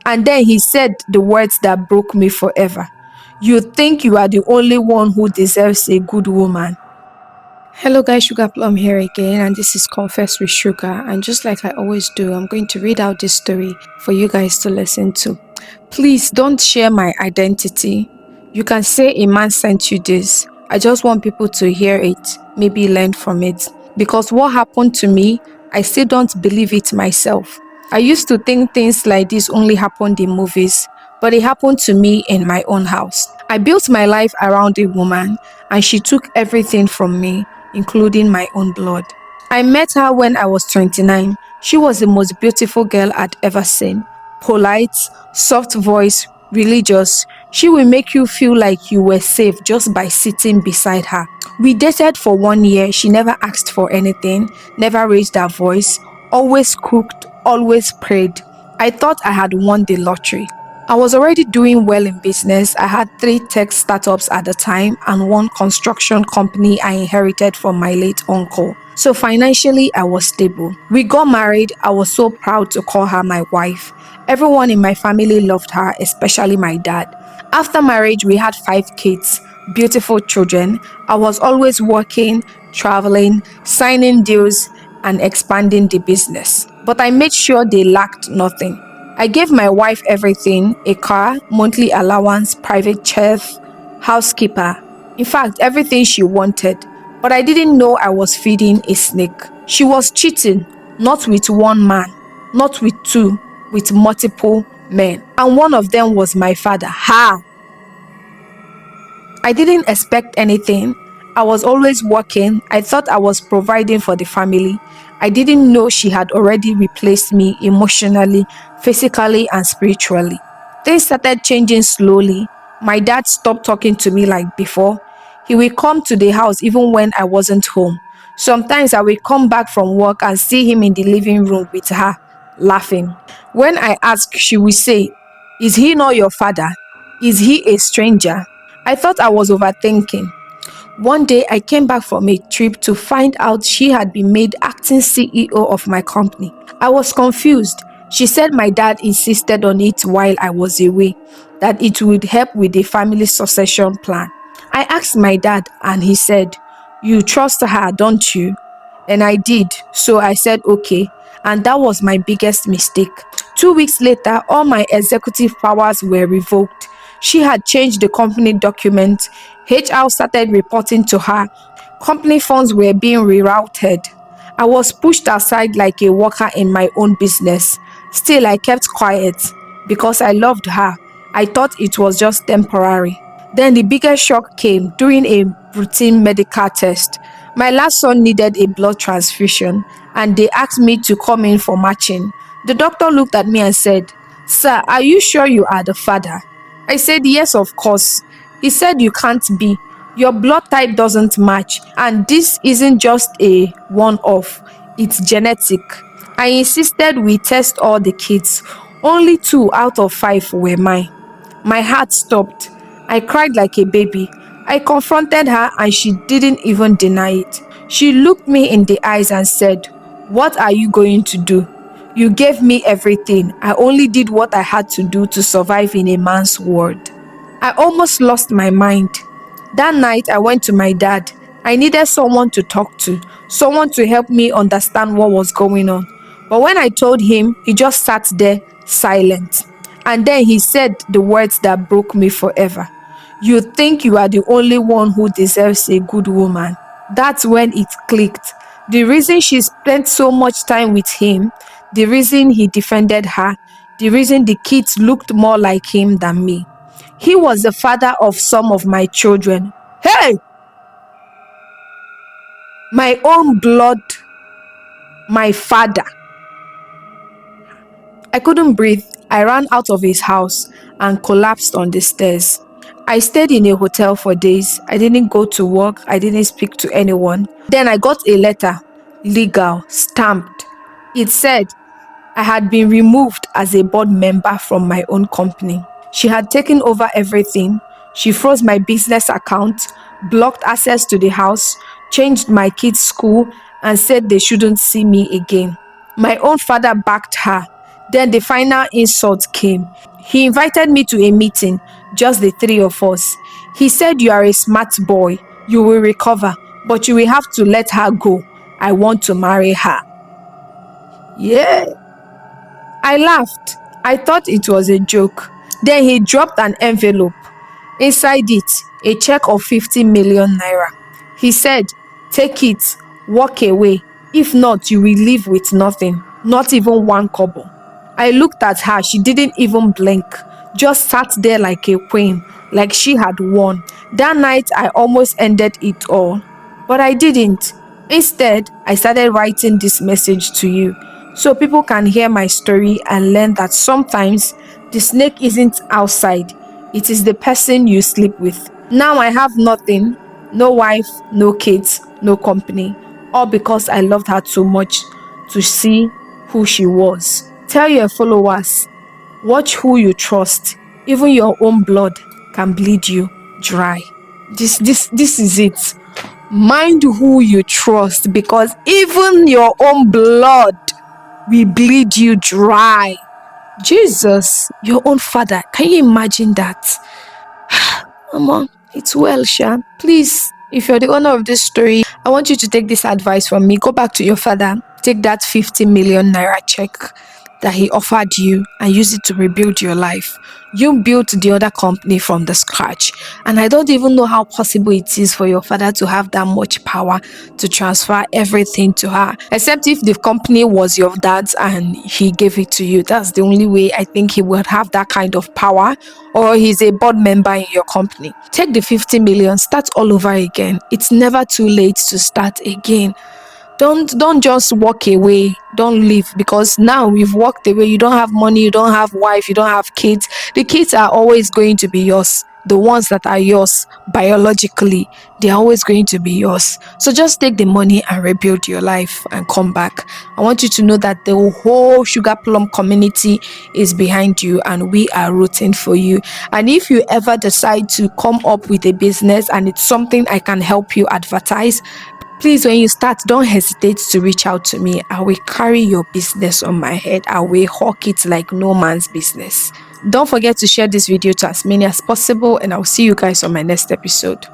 And then he said the words that broke me forever. You think you are the only one who deserves a good woman. Hello guys, Sugar Plum here again, and this is Confess with Sugar. And just like I always do, I'm going to read out this story for you guys to listen to. Please don't share my identity. You can say a man sent you this. I just want people to hear it, maybe learn from it. Because what happened to me, I still don't believe it myself. I used to think things like this only happened in movies, but it happened to me in my own house. I built my life around a woman, and she took everything from me, including my own blood. I met her when I was 29. She was the most beautiful girl I'd ever seen. Polite, soft voice, religious. She will make you feel like you were safe just by sitting beside her. We dated for 1 year. She never asked for anything, never raised her voice, always cooked, always prayed. I thought I had won the lottery. I was already doing well in business. I had 3 tech startups at the time and one construction company I inherited from my late uncle. So financially, I was stable. We got married. I was so proud to call her my wife. Everyone in my family loved her, especially my dad. After marriage, we had 5 kids, beautiful children. I was always working, traveling, signing deals, and expanding the business. But I made sure they lacked nothing. I gave my wife everything: a car, monthly allowance, private chef, housekeeper. In fact, everything she wanted. But I didn't know I was feeding a snake. She was cheating, not with one man, not with two, with multiple men. And one of them was my father. Ha! I didn't expect anything. I was always working. I thought I was providing for the family. I didn't know she had already replaced me emotionally, physically, and spiritually. Things started changing slowly. My dad stopped talking to me like before. He would come to the house even when I wasn't home. Sometimes I would come back from work and see him in the living room with her, laughing. When I asked, she would say, "Is he not your father? Is he a stranger?" I thought I was overthinking. One day, I came back from a trip to find out she had been made acting CEO of my company. I was confused. She said my dad insisted on it while I was away, that it would help with the family succession plan. I asked my dad, and he said, "You trust her, don't you?" And I did, so I said okay, and that was my biggest mistake. 2 weeks later, all my executive powers were revoked. She had changed the company document. HR started reporting to her. Company funds were being rerouted. I was pushed aside like a worker in my own business. Still, I kept quiet because I loved her. I thought it was just temporary. Then the biggest shock came during a routine medical test. My last son needed a blood transfusion, and they asked me to come in for matching. The doctor looked at me and said, "Sir, are you sure you are the father?" I said, "Yes, of course." He said, "You can't be. Your blood type doesn't match, and this isn't just a one-off, it's genetic." I insisted we test all the kids. Only 2 out of 5 were mine. My heart stopped. I cried like a baby. I confronted her, and she didn't even deny it. She looked me in the eyes and said, "What are you going to do? You gave me everything. I only did what I had to do to survive in a man's world." I almost lost my mind. That night, I went to my dad. I needed someone to talk to, someone to help me understand what was going on. But when I told him, he just sat there silent. And then he said the words that broke me forever. "You think you are the only one who deserves a good woman." That's when it clicked. The reason she spent so much time with him, the reason he defended her, the reason the kids looked more like him than me. He was the father of some of my children. Hey! My own blood, my father. I couldn't breathe. I ran out of his house and collapsed on the stairs. I stayed in a hotel for days. I didn't go to work. I didn't speak to anyone. Then I got a letter, legal, stamped. It said I had been removed as a board member from my own company. She had taken over everything. She froze my business account, blocked access to the house, changed my kids' school, and said they shouldn't see me again. My own father backed her. Then the final insult came. He invited me to a meeting, just the three of us. He said, "You are a smart boy. You will recover, but you will have to let her go. I want to marry her." Yeah. I laughed. I thought it was a joke. Then he dropped an envelope. Inside it, a check of 50 million naira. He said, "Take it, walk away. If not, you will leave with nothing, not even one kobo." I looked at her. She didn't even blink, just sat there like a queen, like she had won. That night, I almost ended it all, but I didn't. Instead, I started writing this message to you so people can hear my story and learn that sometimes the snake isn't outside, it is the person you sleep with. Now I have nothing, no wife, no kids, no company, all because I loved her too much to see who she was. Tell your followers, watch who you trust. Even your own blood can bleed you dry. This is it. Mind who you trust, because even your own blood will bleed you dry. Jesus, your own father. Can you imagine that? Mama, it's well, Sha. Please, if you're the owner of this story, I want you to take this advice from me. Go back to your father, take that 50 million naira check that he offered you and use it to rebuild your life. You built the other company from the scratch. And I don't even know how possible it is for your father to have that much power to transfer everything to her. Except if the company was your dad's and he gave it to you. That's the only way I think he would have that kind of power. Or he's a board member in your company. Take the 50 million, start all over again. It's never too late to start again. Don't just walk away. Don't leave, because now you've walked away. You don't have money, you don't have wife, you don't have kids. The kids are always going to be yours. The ones that are yours biologically, they're always going to be yours. So just take the money and rebuild your life and come back. I want you to know that the whole Sugar Plum community is behind you and we are rooting for you. And if you ever decide to come up with a business and it's something I can help you advertise, please, when you start, don't hesitate to reach out to me. I will carry your business on my head. I will hawk it like no man's business. Don't forget to share this video to as many as possible, and I'll see you guys on my next episode.